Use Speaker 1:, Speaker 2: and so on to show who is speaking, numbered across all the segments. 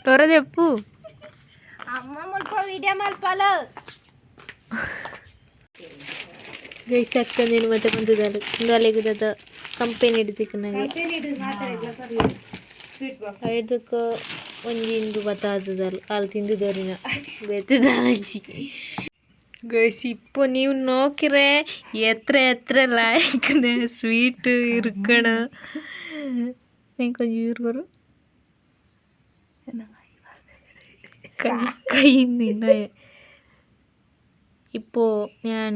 Speaker 1: ತೊರದೆಪ್ಪು
Speaker 2: ಅಮ್ಮ ಮುಲ್ಪ video ಮಲ್ಪಲ
Speaker 1: guys ಅಕ್ಕ ನೀನು ಮತ್ತೆ ಬಂದಿದ್ದಾರೆ ಅಲ್ಲಿಗದ ಕಂಪೆನಿ ಹಿಡಿದಿಕ್ಕೆ ನನಗೆ ಐದಕ್ಕೆ ಒಂದಿಂದು ಬತ್ತಾದಲ್ಲ ಅಲ್ಲಿ ತಿಂದಿದ್ದವ್ರಿನ ಬೆತ್ತಿದ್ದಾಲಜ್ಜಿ ಗೈಸ್ ಇಪ್ಪು ನೀವು ನೋಕಿರೆ ಎತ್ರ ಲಾಯ್ಕನೆ ಸ್ವೀಟ್ ಇರ್ಕಣ ಕೊಂಚ ಇವ್ರು കയ്യിൽ ഇപ്പോൾ ഞാൻ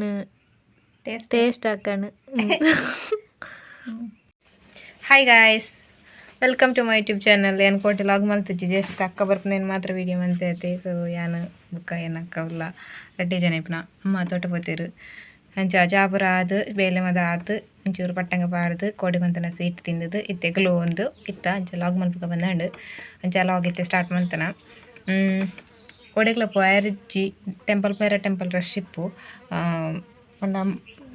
Speaker 1: ടേസ്റ്റ് ആക്കാണ് hi guys welcome to my YouTube channel ಏನು ಕೊಟ್ಟು ಲಾಗ್ ಮಲ್ತಿದ್ದೆ ಜಸ್ಟ್ ಅಕ್ಕ ಬರ್ಪನೇನು ಮಾತ್ರ ವೀಡಿಯೋ ಮಂತೈತೆ ಸೊ ಯಾನು ಬುಕ್ಕ ಏನಕ್ಕವಲ್ಲ ರೆಡ್ಡಿ ಜನ ಇಪ್ಪನ ಅಮ್ಮ ತೋಟ ಹೋತಿರು ಅಂಚ ಜಾಪುರ ಆದು ಬೇಲೆ ಮದ ಆತು ಒಂಚೂರು ಪಟ್ಟಂಗ ಪಾಡ್ದು ಕೋಡಿಗೊಂತನ ಸ್ವೀಟ್ ತಿಂದದು ಇತ್ತೆ ಗ್ಲೋ ಒಂದು ಇತ್ತ ಅಂಚ ಲಾಗ್ ಮಲ್ಪಕ ಬಂದಾಂಡು ಅಂಚ ಲಾಗ್ ಇತ್ತೆ ಸ್ಟಾರ್ಟ್ ಮಾಡ್ತಾನ ಒಡೆಗ್ಲ ಪೋಯರ್ಜಿ ಟೆಂಪಲ್ ರಶ್ ಇಪ್ಪು ಪಂಡ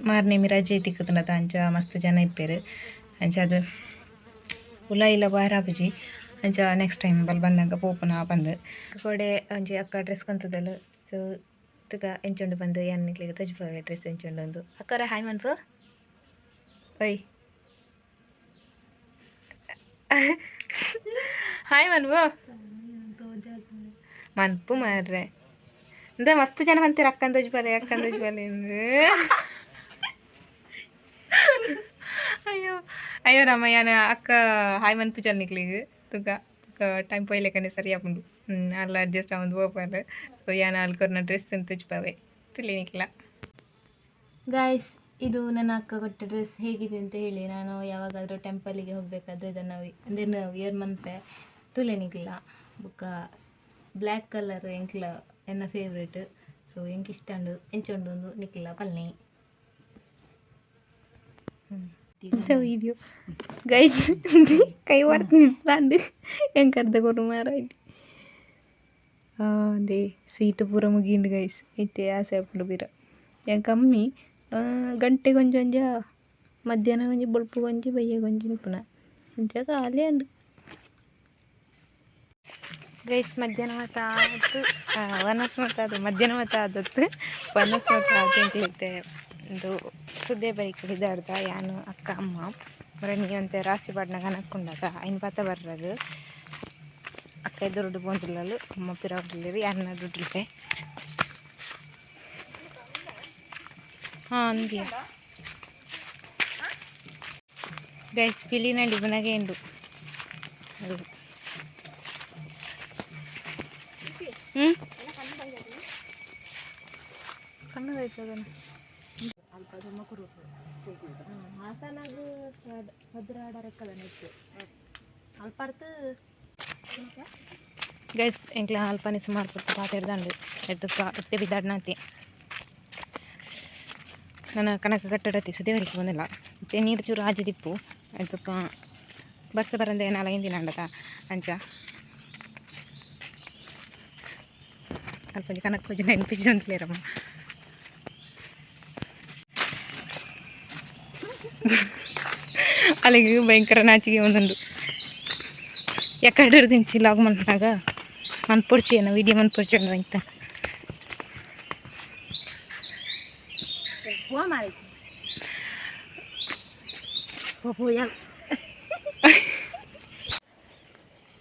Speaker 1: ಮಾರನೇ ರಜೆ ತಿಕ್ಕುತ್ತಂಡ ಅಂಚ ಮಸ್ತ್ ಜನ ಇಪ್ಪೇರು ಅಂಚ ಅದು ಉಲ ಇಲ್ಲ ಬಾರಾಪುಜಿ ಅಂಚ ನೆಕ್ಸ್ಟ್ ಟೈಮ್ ಬಂದಾಗ ಪೋಪುನ ಬಂದು ಕೊಡೆ ಒಂಜಿ ಅಕ್ಕ ಡ್ರೆಸ್ ಕೊಂತದಲ್ಲ ಸೊ ತುಗ ಎಂಚೊಂಡು ಬಂದು ಎನ್ನಿಕ್ಲಿಗೆ ತಜ್ಪವೆ ಡ್ರೆಸ್ ಎಂಚೊಂಡು ಒಂದು ಅಕ್ಕರ ಹಾಯ್ ಮನ್ಪು ಒಯ್ ಹಾಯ್ ಮನ್ಪು ಮನ್ಪು ಮಾರ್ರೆ ಅಂದ್ರೆ ಮಸ್ತ್ ಜನ ಅಂತೀರ ಅಕ್ಕಂದೋಜ್ ಬಲೆ ಅಂದ್ರೆ ಅಯ್ಯೋ ರಾಮಯ್ಯನ ಅಕ್ಕ ಹಾಯ್ ಮನ್ಪು ಜನ್ನಿಕ್ಲಿಗೆ ತುಗ ಟೈಮ್ ಪೊಯ್ಲೆಕನೆ ಸರಿ ಆಪುಂಡು ಅಲ್ಲ ಅಡ್ಜಸ್ಟ್ ಆವೊಂದು ಓಪಲ್ ಸೊ ಯಾನ ಅಲ್ಕೊರ್ನ ಡ್ರೆಸ್ ತುಜ್ಪಾವೆ ತಿಳಿನಿಕ್ಲ ಗಾಯ್ಸ್ ಇದು ನನ್ನ ಅಕ್ಕ ಕೊಟ್ಟ ಡ್ರೆಸ್ ಹೇಗಿದೆ ಅಂತ ಹೇಳಿ ನಾನು ಯಾವಾಗಾದರೂ ಟೆಂಪಲಿಗೆ ಹೋಗಬೇಕಾದ್ರೆ ಇದನ್ನು ವಿಯರ್ ಮನ್ಪೆ ತುಲೆನಿಕ್ಲ ಬುಕ್ಕ ಬ್ಲ್ಯಾಕ್ ಕಲರ್ ಎಂಕ್ಲ ಎನ್ನ ಫೇವ್ರೇಟ್ ಸೊ ಎಂಕ್ ಇಷ್ಟ ಉಂಡು ಎಂಚೊಂಡು ಒಂದು ನಿಕ್ಲ ಪಲ್ಲೆ വീഡിയോ ഗൈസ് കൈ വറുത്ത് നിൽക്കാണ്ട് എനിക്കടുത്ത കുറു മാറായിട്ട് അതെ സ്വീറ്റ് പൂര മുಗಿയുണ്ട് ഗൈസ് ഇത്തേ ಆಸೆ ಆಪುಂಡು ಬೀರ ಎಂಕ ಕಮ್ಮಿ ಗಂಟೆ ಕೊಂಚ ಮಧ್ಯಾಹ್ನ ಕೊಂಚ ಬೊಳ್ಪು ಕೊಂಚ ಬಯ್ಯ ಕೊಂಚ ನಿಪುನ ಅಂಚ ಖಾಲಿ ಉಂಡು ಗೈಸ್ ಮಧ್ಯಾಹ್ನ ಮತ ಆದದ್ದು ವನಸ್ ಮತ ಅದು ಮಧ್ಯಾಹ್ನ ಮತ ಆದದ್ದು ವನಸ್ ಮತ ಆದಂತೆ ಇದು ಸುದ್ದಿ ಬೈಕ್ ಹಿಡಿದಾಡ್ದ ಯಾನು ಅಕ್ಕ ಅಮ್ಮ ಬರೀ ಅಂತೆ ರಾಸಿ ಬಾಡ್ನಾಗ ನಕ್ಕೊಂಡಾಗ ಐನ್ ಪಾತ ಬರ್ರದು ಅಕ್ಕ ಎದುರು ಬೋಂದಿಲ್ಲಲು ಅಮ್ಮ ಪಿರಾಡ್ಲೇವಿ ಯಾರನ್ನ ದುಡ್ಡಿಲ್ತೆ ಹಾಂ ಅಂದಿಯ ಗೈಸ್ ಪಿಲಿನಡಿ ಬುನಗೆ ಉಂಡು ಅದು ಕಣ್ಣು ಹೋಯ್ತದನ್ನು ಹಾಸನಾಗ ಭದ್ರಾಡರಕ್ಕಲ್ಲ ನೆಟ್ಟು ಅಲ್ಪಾರ್ತು ಗೈಸ್ ಎಂಕ್ಲ ಅಲ್ಪನೆ ಸುಮಾರು ಪುಟ್ಟು ಪಾತಿರ್ದಂಡು ಎಟ್ಟು ಬಿದ್ದಾಡ್ನಾತಿ ನನ್ನ ಕನಕ ಕಟ್ಟಡತಿ ಸುದೇವರಿಗೆ ಬಂದಿಲ್ಲ ಮತ್ತೆ ನೀರು ಚೂರು ಆಜಿದಿಪ್ಪು ಅದಕ್ಕೆ ಬರ್ಸ ಬರಂದೆ ನಾಲ್ಕು ಹಿಂದಿನ ಅಂಡತ ಅಂಚ ಅಲ್ಪ ಕನಕ ಪೂಜೆ ನೆನಪಿಸಿ ಅಂತಲೇರಮ್ಮ ಅಲ್ಲಿಗೆ ಭಯಂಕರ ನಾಚಿಗೆ ಒಂದೊಂದು ಎಕಡೆ ದಿಂಚಿ ಲಾಗ್ ಮನ್ಪನಾಗ ಮನ್ಪೊಡ್ಸಿ ಏನೋ ವಿಡಿಯೋ ಮನ್ಪೊಡ್ಚಂಡು ಅಂತ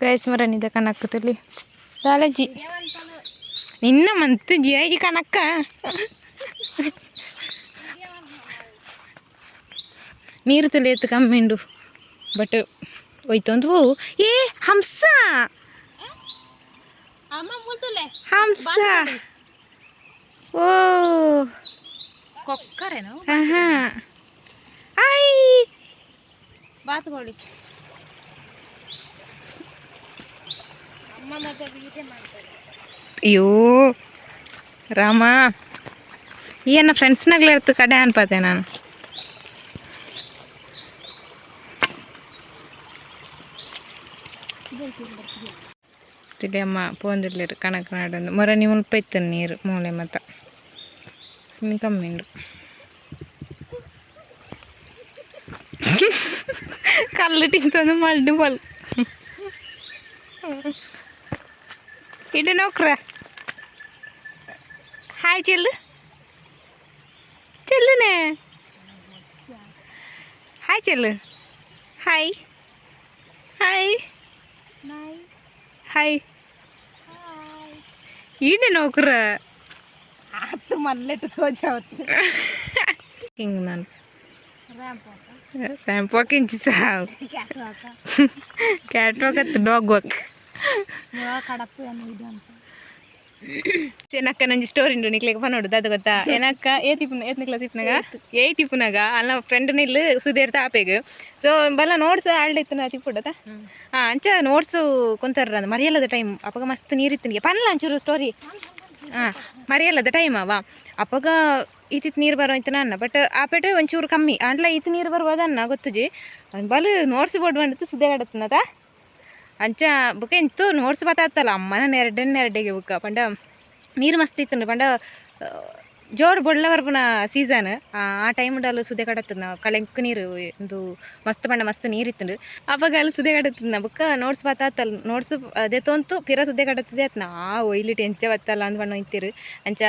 Speaker 1: ಗೈಸ್ ಮರನಿದ ಕನಕ್ಕದಲ್ಲಿ ದಾಲಜಿ ನಿನ್ನ ಮಂತ್ ಜಿಯಾಗಿ ಕನಕ್ಕ ನೀರು ತುಳಿಯತ್ತು ಕಮ್ಮಿಂಡು ಬಟ್ ಹೋಯ್ತು ಅಂತ ಹೋವು ಏ ಹಂಸ ಹಂಸ ಓ
Speaker 2: ಕೊಕ್ಕರೇನು
Speaker 1: ಹಾಂ ಐ
Speaker 2: ಬಾತುಗೋಳಿ ಅಮ್ಮ ಮತ್ತೆ ವೀಡಿಯೋ ಮಾಡ್ತಾರೆ
Speaker 1: ಅಯ್ಯೋ ರಾಮ ಏನ ಫ್ರೆಂಡ್ಸ್ನಾಗ್ಲೇ ಇರ್ತು ಕಡೆ ಅನ್ಪಾತೆ ನಾನು ಅಮ್ಮ ಪೋಂದಿರ್ಲಿರು ಕಣಕ ನಾಡೊಂದು ಮೊರನಿ ಮುಲ್ಪ ಇತ್ತು ನೀರು ಮೂಲೆ ಮತ್ತ ಇನ್ನು ಕಮ್ಮಿ ಉಂಡು ಕಲ್ಲು ಟಿಂತಂದು ಮಲ್ಡು ಬಲ್ ಇಡು ನೋಕ್ರ ಹಾಯ್ ಚೆಲ್ಲು ಚೆಲ್ಲುನೆ ಹಾಯ್ ಚೆಲ್ಲು ಹಾಯ್ ಹಾಯ್ ಹಾಯ್ ಇಡು ನೋಕ್ರ
Speaker 2: ಆತು ಮಲ್ಲೆಟ್ಟು ಸೋಚಾವತ್ತು
Speaker 1: ಹಿಂಗೆ ನಾನು ರ್ಯಾಂಪ್ ವಾಕ್ ಇಂಚು ಸಾವು ಕ್ಯಾಟ್ ವಾಕ್ ಮತ್ತು ಡಾಗ್ ವಾಕ್
Speaker 2: ಕಡಪು ಏನು ಇದು ಅಂತ
Speaker 1: ಏನಕ್ಕ ನಂಜಿ ಸ್ಟೋರಿ ಉಂಟು ನಿಕ್ಲಿಗೆ ಪನ್ನೋಡು ಅದು ಗೊತ್ತಾ ಏನಕ್ಕ ಏತ್ನ ಕ್ಲಾಸ್ ಇಪ್ಪನಾಗ ಇಪ್ಪನಾಗ ಅಲ್ಲ ಫ್ರೆಂಡ್ ನಿಲ್ಲು ಸುದೇರ್ ತಾಪೆಗ್ ಸೊ ಬಲ್ಲ ನೋಟ್ಸ್ ಆಳ್ದಿತ್ತು ತಿಪ್ಪುಡದ ಅಂಚ ನೋಟ್ಸು ಕೊಂತಾರ ಮರಿಯಲ್ಲದ ಟೈಮ್ ಅಪ್ಪಗ ಮಸ್ತ್ ನೀರಿತ್ತು ಪನ್ಲ ಅಂಚೂರು ಸ್ಟೋರಿ ಮರಿಯಲ್ಲದ ಟೈಮ್ ಅವ ಅಪ್ಪಗ ಈತಿತ್ತು ನೀರು ಬರೋ ಅಂತ ನನ್ನ ಬಟ್ ಆ ಪೇಟೆ ಒಂಚೂರು ಕಮ್ಮಿ ಅಂಡ್ಲ ಈತ ನೀರು ಬರುವುದನ್ನ ಗೊತ್ತುಜಿ ಬಲು ನೋಟ್ಸ್ ಬೋರ್ಡ್ ಬಂದಿತ್ತು ಸುದೇಗಾಡತ್ತನದ ಅಂಚ ಬುಕ್ಕ ಎಂತು ನೋಟ್ಸ್ ಬತ್ತಾತ್ತಲ್ಲ ಅಮ್ಮನ ಎರಡೆಗೆ ಬುಕ್ಕ ಪಂಡ ನೀರು ಮಸ್ತ್ ಇತ್ತು ಪಂಡ ಜೋರು ಬೊಳ್ಳ ಬರ್ಪುನ ಸೀಸನ್ ಆ ಟೈಮ್ ಅಲ್ಲಿ ಸುದೆ ಕಡತ್ತದ ಕಳೆಂಕ್ ನೀರು ಒಂದು ಮಸ್ತ್ ಪಂಡ ಮಸ್ತ್ ನೀರಿತ್ತು ಅವಾಗ ಅಲ್ಲಿ ಸುದೆ ಕಡತ್ತದ ಬುಕ್ಕ ನೋಟ್ಸ್ ಬತ್ತಾತ್ತಲ್ಲ ನೋಟ್ಸ್ ಅದೇ ತೊಂತು ಪಿರ ಸುದೆ ಕಡತ್ತದೆ ಆತ್ನ ಒಯ್ಲಿಟ್ಟು ಎಂಚ ಬತ್ತಲ್ಲ ಅಂದ್ ಬಣ್ಣ ಇತ್ತಿರು ಅಂಚ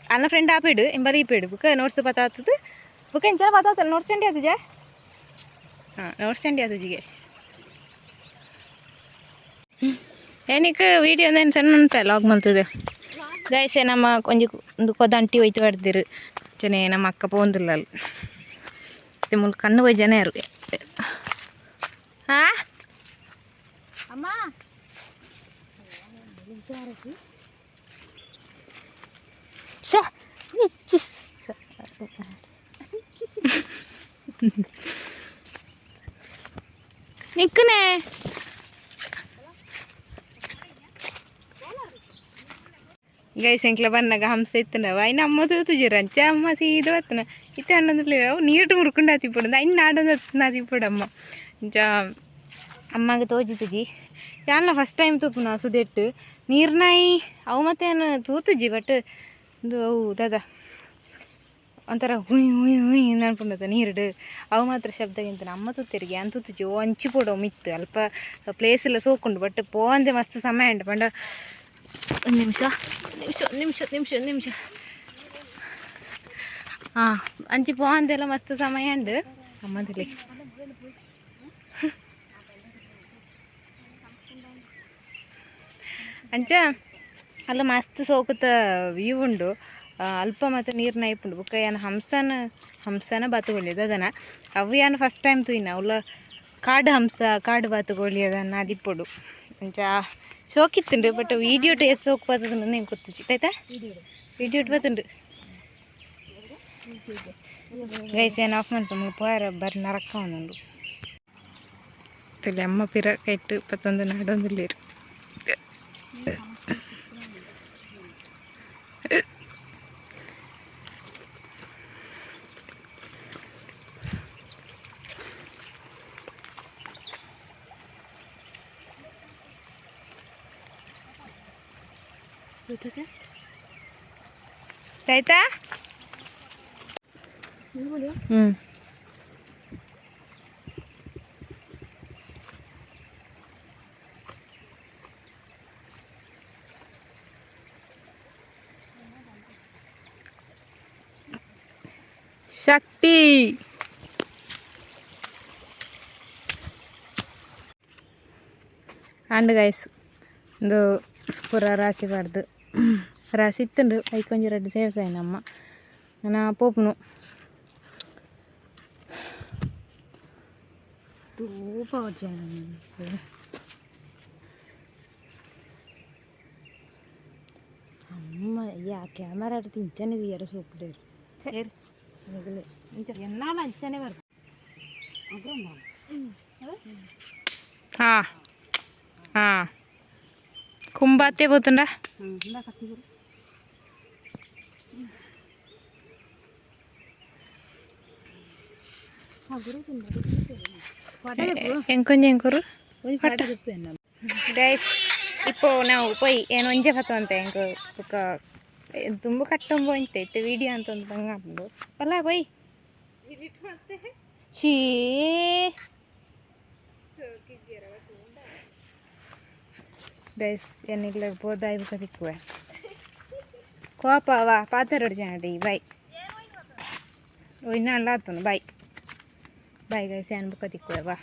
Speaker 1: ಅನ್ನ ಫ್ರೆಂಡ್ ಆಪಿಡು ಎಂಬರಿ ಇಪ್ಪಿಡು ಬುಕ್ಕ ನೋಟ್ಸ್ ಬತ್ತಾತದ ಬುಕ್ಕ ಎಂಚ ಬತ್ತಾತಲ್ಲ ನೋಟ್ಸ್ ಚಂಡಿ ಆತುಜ ನೋಟ್ಸ್ ಚಂಡಿ ಆತುಜಿಗೆ ಏನಕ್ಕೆ ವೀಡಿಯೋ ಏನು ಸಣ್ಣ ಉಂಟ ಲಾಗ್ ಮಲ್ತದೆ ಗೈಸೆ ನಮ್ಮ ಒಂದು ಕೊದಂಟಿ ಹೋಯ್ತು ಹೊಡೆದಿರು ಜನ ನಮ್ಮ ಅಕ್ಕ ಪೋಂದಿಲ್ಲ ಅಲ್ಲಿ ಮುಲ್ ಕಣ್ಣು ಹೋಯ್ ಜನ ಯಾರು ಹಾಂ
Speaker 2: ಅಮ್ಮ
Speaker 1: ನಿಕ್ಕನೆ ಗೈಸ್ ಎಂಕ್ಲ ಬನ್ನಾಗ ಹಂಸ ಇತ್ತನವ ಇನ್ನು ಅಮ್ಮ ತುಜಿರ ಅಂಚ ಅಮ್ಮ ಸೀದ ಬತ್ತನ ಇತ್ತ ಅನ್ನೋದಿಲ್ಲ ಅವು ನೀರು ಮುರ್ಕೊಂಡು ಹತ್ತಿಬಿಡು ಇನ್ನು ಆಡೋದು ಹತ್ತಿಬಿಡಮ್ಮ ಅಂಚ ಅಮ್ಮಗೆ ತೋಜಿತಜಿ ಯಾನ ಫಸ್ಟ್ ಟೈಮ್ ತೂಪು ನಾ ಸುದೆಟ್ಟು ನೀರ್ನಾಯಿ ಅವು ಮತ್ತೇನು ತೂತುಜಿ ಬಟ್ ಇದು ಅವು ದಾದ ಒಂಥರ ಹುಯ್ ಹುಯ್ ಹುಯ್ ಅನ್ಕೊಂಡದ ನೀರುಡು ಅವು ಮಾತ್ರ ಶಬ್ದಗಿಂತ ಅಮ್ಮ ತೂತಿರಿಗೆ ಅಂತ ತೂತುಜಿ ಓ ಹಂಚಿ ಪೋಡೋ ಮಿತ್ತು ಅಲ್ಪ ಪ್ಲೇಸ್ ಎಲ್ಲ ಸೋಕೊಂಡು ಬಟ್ ಪೋಂದೆ ಮಸ್ತ್ ಸಮಯ ಉಂಟು ಪಂಡ ಒಂದು ನಿಮಿಷ ಹಾಂ ಅಂಚಿ ಪೋಂದೆಲ್ಲ ಮಸ್ತ್ ಸಮಯ ಉಂಡು ಅಮ್ಮದಲ್ಲಿ ಅಂಚ ಅಲ್ಲ ಮಸ್ತ್ ಸೋಕುತ್ತ ವ್ಯೂ ಉಂಡು ಅಲ್ಪ ಮತ್ತು ನೀರಿನ ಇಪ್ಪುಂಡು ಬುಕ್ಕ ಏನು ಹಂಸನ ಬಾತುಗೊಳ್ಳಿ ಅದನ್ನು ಅವು ಏನು ಫಸ್ಟ್ ಟೈಮ್ ತೂಯಿನ ಅವಳ ಕಾಡು ಬಾತುಗೊಳ್ಳಿ ಅದನ್ನು ಅದಿಪ್ಪುಡು ಅಂಚ ಶೋಕಿತ್ತುಂಡು ಬಟ್ ವೀಡಿಯೋ ಟೇಸ್ ಸೋಕು ಬರ್ತದ ನಂಗೆ ಗೊತ್ತಿತ್ತು ಆಯ್ತಾ ವೀಡಿಯೋ ಬರ್ತುಂಡು ಗೈಸ್ ಏನು ಆಫ್ ಮಾಡ್ತು ಪೋಯರ ಬರ್ರಿ ನರಕ ಒಂದುಂಡು ಅಮ್ಮ ಪಿರ ಕೈಟ್ಟು ಇಪ್ಪತ್ತೊಂದು ನಾಡೊಂದಿಲ್ಲೇರು ಆಯ್ತಾ ಶಕ್ತಿ ಅಂಡ್ ಗೈಸ್ ಒಂದು ಪೂರ ರಾಶಿ ಬಾರ್ದು ರಾಶಿ ಇತ್ತುಂಡು ಐಕೊಂಜಿ ರೆಡ್ ಸೇರ್ಸಾಯಿ ನಮ್ಮ ನಾ ಪೋಪುನು ತೂಪ ಅಮ್ಮ ಯಾ ಕ್ಯಾಮರಾ ಆಡ್ತಿ ಇಂಚನೆ ಯಾರೋ ಸೋಪಿಡೇರು ಸರಿ ಎನ್ನಾಲ ಅಂಚನೆ ಬರ್ದು ಹಾಂ ಹಾಂ ಕುಂಬಾತೆ పోతుండ ಎಂಕೊರು ಗೈಸ್ ಇಪ್ಪೋ ನಾವು ಪೊಯ್ ಏನು ಒಂಜೆ ಬತ್ತು ಅಂತ ಹೆಂಗ ಬುಕ್ಕ ತುಂಬ ಕಟ್ಟೊಂಬ ಅಂತೈತೆ ವಿಡಿಯೋ ಅಂತ ಒಂದು ಬಂಗ ಹಾಕೊಂಡು ಅಲ್ಲ ಪೊಯ್ ಛೀ ಗೈಸ್ ಏನಿಲ್ಲ ಬೋದಾಯಿ ಬುಕ್ಕ ತಿಕ್ಕುವೆ ಕೋಪವಾ ಪಾತೆರಡು ಜನ ಬೈ ಇನ್ನ ಅಲ್ಲ ಆತನು ಬಾಯ್ ಬಾಯ್ ಗೈಸ್ ಏನ್ ಬುಕ್ಕ ತಿಕ್ಕುವೆ ಬಾ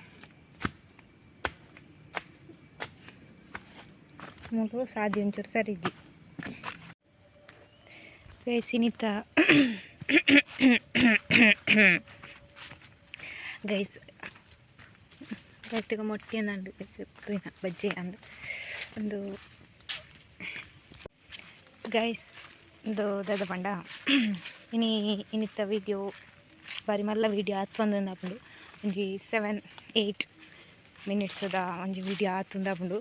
Speaker 1: ಮೂರು ಸಾದಿ ಒಂಚೂರು ಸರಿಗಿ ಗೈಸ್ ಇನ್ನಿತ್ತ ಗೈಸ್ ಗೈತಿಗೆ ಮೊಟ್ಟೆ ಅಂದು ಬಜ್ಜಿ ಅಂದು ಒಂದು ಗೈಸ್ ಇದು ದದ ಪಂಡ ಇನ್ನಿತ್ತ ವೀಡಿಯೋ ಬಾರಿ ಮಲ್ಲ ವೀಡಿಯೋ ಆತಂದು ಒಂಜಿ 7-8 ಮಿನಿಟ್ಸ್ದ ಒಂಜಿ ವೀಡಿಯೋ ಆತುಂದಾಪುಂಡು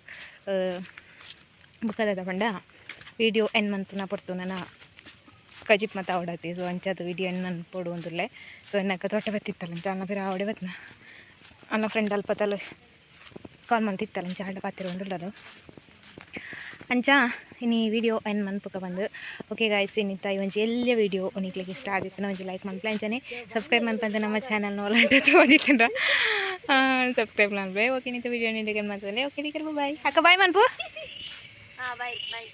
Speaker 1: ಬುಕ್ಕದ ಪಂಡ ವೀಡಿಯೋ ಎನ್ ಮಂತನ ಪೊರ್ತು ನನ್ನ ಕಜಿಪ್ ಮತ್ತು ಆವಡತಿ ಸೊ ಅಂಚದು ವೀಡಿಯೋ ಎನ್ ನನ್ನ ಪೋಡು ಒಂದುಲ್ಲೆ ಸೊ ಎನ್ನಕ್ಕ ತೋಟ ಬತ್ತಿತ್ತಲ್ಲ ಅನ್ನ ಬೇರೆ ಆವಡೆ ಬತ್ನ ಅನ್ನ ಫ್ರೆಂಡ್ ಅಲ್ಪ ತಲೆ ಕಾಲ್ ಮಂತಿತ್ತಲ್ಲ ಅಂಚ ಹಳ್ಳ ಪಾತಿರ ಒಂದುಳ್ಳದು ಅಂಚ ಇನ್ನು ವೀಡಿಯೋ ಎನ್ ಮನ್ಪುಕ ಬಂದು ಓಕೆ ಗಾಯ್ಸ್ ಇನ್ನಿತ್ತ ಒಂಜಿ ಎಲ್ಲ ವೀಡಿಯೋ ಒನಿಕ್ಲಿಕ್ಕೆ ಇಷ್ಟ ಆಗಿತ್ತು ಒಂಜಿ ಲೈಕ್ ಮನ್ಪಲ ಅಂಚನೆ ಸಬ್ಸ್ಕ್ರೈಬ್ ಮನ್ಪಂತ ನಮ್ಮ ಚಾನಲ್ನ ಒಳ್ಳೆ ಓದಿತ್ತಂಡ ಸಬ್ಸ್ಕ್ರೈಬ್ ಮಾಡ್ಬೇ ಓಕೆ ಇನ್ನಿತ್ತ ವೀಡಿಯೋ ನಿಂಗೆ ಮಾತಾಡಲೇ ಓಕೆ ಟೀಕರ್ ಬಾಯ್ ಅಕ್ಕ ಬಾಯ್ ಮನ್ಪು
Speaker 2: ಬಾಯ್ ಬಾಯ್